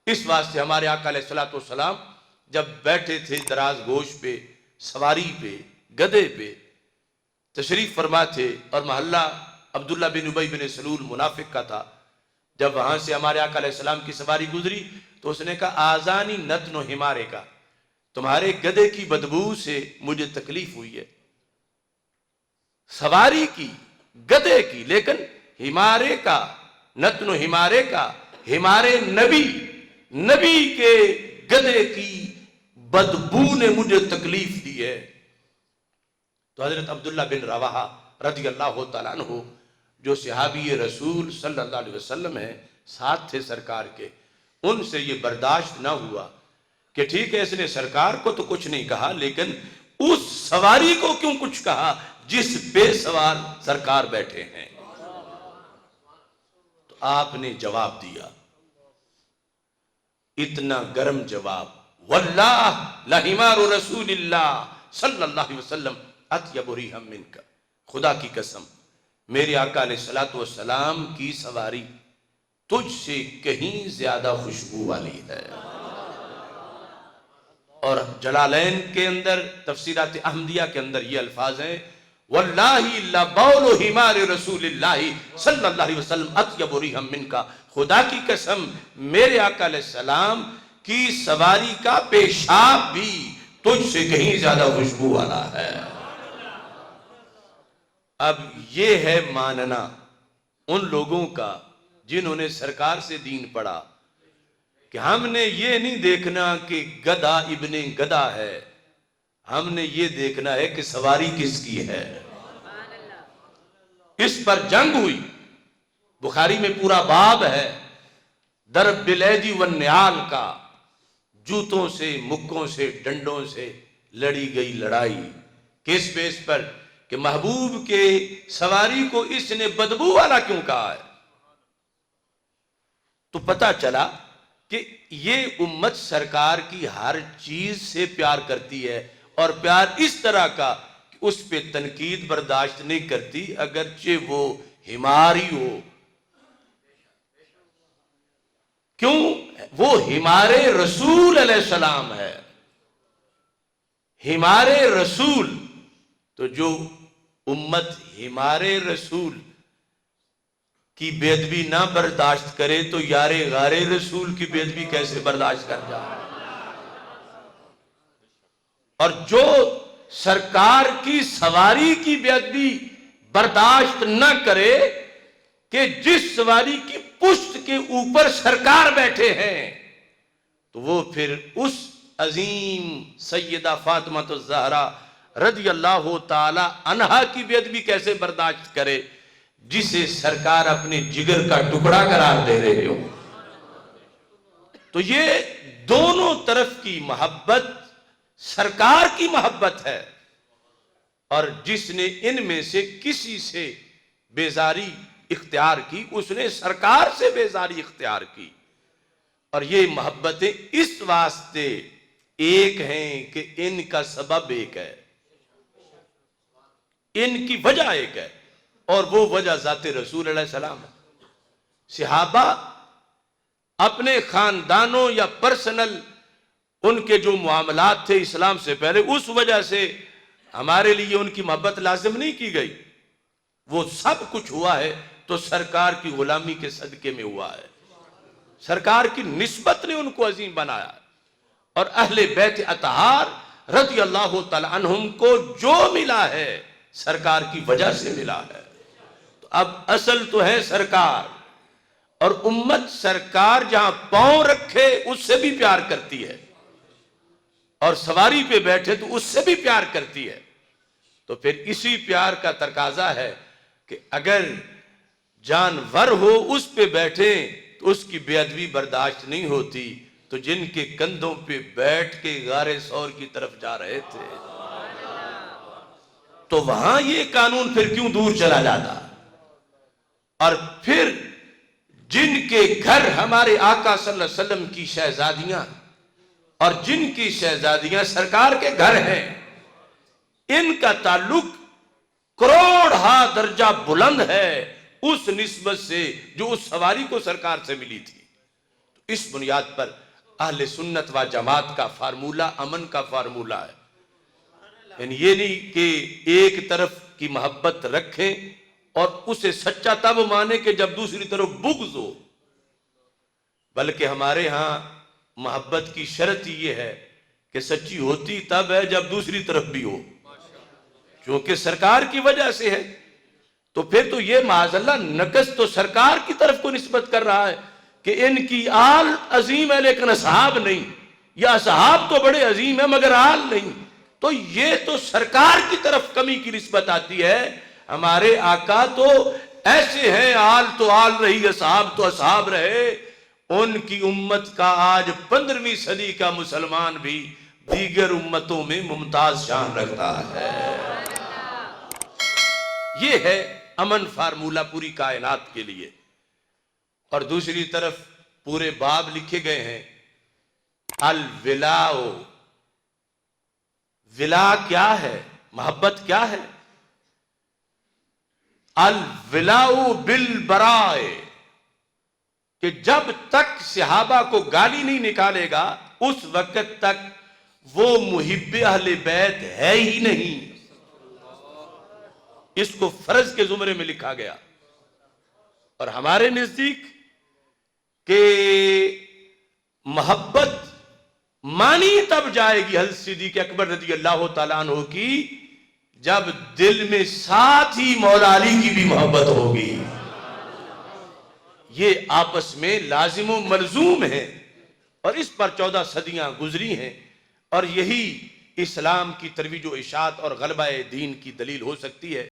اس واسطے ہمارے آقا علیہ الصلوۃ والسلام جب بیٹھے تھے دراز گوش پہ، سواری پہ، گدھے پہ تشریف فرما تھے، اور محلہ عبداللہ بن ابی بن سلول منافق کا تھا، جب وہاں سے ہمارے آقا علیہ السلام کی سواری گزری تو اس نے کہا آذانی نتن حمارے کا، تمہارے گدھے کی بدبو سے مجھے تکلیف ہوئی ہے، سواری کی، گدھے کی، لیکن حمارے کا، نتن حمارے کا، ہمارے نبی کے گدھے کی بدبو نے مجھے تکلیف دی ہے۔ تو حضرت عبداللہ بن رواحہ رضی اللہ تعالیٰ عنہ جو صحابی رسول صلی اللہ علیہ وسلم ہیں، ساتھ تھے سرکار کے، ان سے یہ برداشت نہ ہوا کہ ٹھیک ہے اس نے سرکار کو تو کچھ نہیں کہا، لیکن اس سواری کو کیوں کچھ کہا جس پہ سوار سرکار بیٹھے ہیں۔ تو آپ نے جواب دیا، اتنا گرم جواب، واللہ لحمار رسول اللہ صلی اللہ علیہ وسلم اطیب ریحا منک، خدا کی قسم میرے آقا علیہ الصلوۃ والسلام کی سواری تجھ سے کہیں زیادہ خوشبو والی ہے۔ اور جلالین کے اندر تفسیرات احمدیہ کے اندر یہ الفاظ ہیں، واللہ لبول حمار رسول اللہ صلی اللہ علیہ وسلم اطیب ریحا منک، خدا کی قسم میرے آقا علیہ السلام کی سواری کا پیشاب بھی تجھ سے کہیں زیادہ خوشبو والا ہے۔ اب یہ ہے ماننا ان لوگوں کا جنہوں نے سرکار سے دین پڑھا کہ ہم نے یہ نہیں دیکھنا کہ گدھا ابن گدھا ہے، ہم نے یہ دیکھنا ہے کہ سواری کس کی ہے۔ اس پر جنگ ہوئی، بخاری میں پورا باب ہے ضرب بالایدی والنعال کا، جوتوں سے، مکوں سے، ڈنڈوں سے لڑی گئی لڑائی، کس بیس پر کہ محبوب کے سواری کو اس نے بدبو والا کیوں کہا ہے۔ تو پتہ چلا کہ یہ امت سرکار کی ہر چیز سے پیار کرتی ہے، اور پیار اس طرح کا کہ اس پہ تنقید برداشت نہیں کرتی اگرچہ وہ ہماری ہو۔ کیوں؟ وہ ہمارے رسول علیہ السلام ہے، ہمارے رسول۔ تو جو امت ہمارے رسول کی بے ادبی نہ برداشت کرے تو یار غار رسول کی بے ادبی کیسے برداشت کر جائے۔ اور جو سرکار کی سواری کی بے ادبی برداشت نہ کرے کہ جس سواری کی پشت کے اوپر سرکار بیٹھے ہیں، تو وہ پھر اس عظیم سیدہ فاطمہ الزہرا رضی اللہ تعالی عنہا کی بے ادبی کیسے برداشت کرے جسے سرکار اپنے جگر کا ٹکڑا قرار دے رہے ہو۔ تو یہ دونوں طرف کی محبت سرکار کی محبت ہے، اور جس نے ان میں سے کسی سے بیزاری اختیار کی اس نے سرکار سے بیزاری اختیار کی۔ اور یہ محبتیں اس واسطے ایک ہیں کہ ان کا سبب ایک ہے، ان کی وجہ ایک ہے، اور وہ وجہ ذات رسول علیہ السلام ہے۔ صحابہ اپنے خاندانوں یا پرسنل ان کے جو معاملات تھے اسلام سے پہلے، اس وجہ سے ہمارے لیے ان کی محبت لازم نہیں کی گئی، وہ سب کچھ ہوا ہے تو سرکار کی غلامی کے صدقے میں ہوا ہے، سرکار کی نسبت نے ان کو عظیم بنایا۔ اور اہل بیت اطہار رضی اللہ تعالی عنہم کو جو ملا ہے سرکار کی وجہ سے ملا ہے۔ تو اب اصل تو ہے سرکار، اور امت سرکار جہاں پاؤں رکھے اس سے بھی پیار کرتی ہے، اور سواری پہ بیٹھے تو اس سے بھی پیار کرتی ہے۔ تو پھر اسی پیار کا تقاضا ہے کہ اگر جانور ہو اس پہ بیٹھے تو اس کی بے ادبی برداشت نہیں ہوتی، تو جن کے کندھوں پہ بیٹھ کے غار ثور کی طرف جا رہے تھے تو وہاں یہ قانون پھر کیوں دور چلا جاتا۔ اور پھر جن کے گھر ہمارے آقا صلی اللہ علیہ وسلم کی شہزادیاں اور جن کی شہزادیاں سرکار کے گھر ہیں، ان کا تعلق کروڑہا درجہ بلند ہے اس نسبت سے جو اس سواری کو سرکار سے ملی تھی۔ اس بنیاد پر اہل سنت و جماعت کا فارمولہ امن کا فارمولہ ہے. یعنی یہ نہیں کہ ایک طرف کی محبت رکھیں اور اسے سچا تب مانے کہ جب دوسری طرف بغض ہو، بلکہ ہمارے ہاں محبت کی شرط یہ ہے کہ سچی ہوتی تب ہے جب دوسری طرف بھی ہو، چونکہ سرکار کی وجہ سے ہے. تو پھر تو یہ معاذ اللہ نقص تو سرکار کی طرف کو نسبت کر رہا ہے کہ ان کی آل عظیم ہے لیکن اصحاب نہیں، یا اصحاب تو بڑے عظیم ہیں مگر آل نہیں. تو یہ تو سرکار کی طرف کمی کی نسبت آتی ہے. ہمارے آقا تو ایسے ہیں، آل تو آل رہی، اصحاب تو اصحاب رہے. ان کی امت کا آج 15ویں صدی کا مسلمان بھی دیگر امتوں میں ممتاز شان رکھتا ہے. یہ ہے امن فارمولہ پوری کائنات کے لیے. اور دوسری طرف پورے باب لکھے گئے ہیں الولاء. ولا کیا ہے؟ محبت کیا ہے؟ الولاء بالبراء، کہ جب تک صحابہ کو گالی نہیں نکالے گا اس وقت تک وہ محب اہل بیت ہے ہی نہیں. اس کو فرض کے زمرے میں لکھا گیا. اور ہمارے نزدیک کہ محبت مانی تب جائے گی حضرت صدیق اکبر رضی اللہ تعالیٰ عنہ کی جب دل میں ساتھ ہی مولا علی کی بھی محبت ہوگی. یہ آپس میں لازم و ملزوم ہے اور اس پر 14 صدیاں گزری ہیں. اور یہی اسلام کی ترویج و اشاعت اور غلبہ دین کی دلیل ہو سکتی ہے.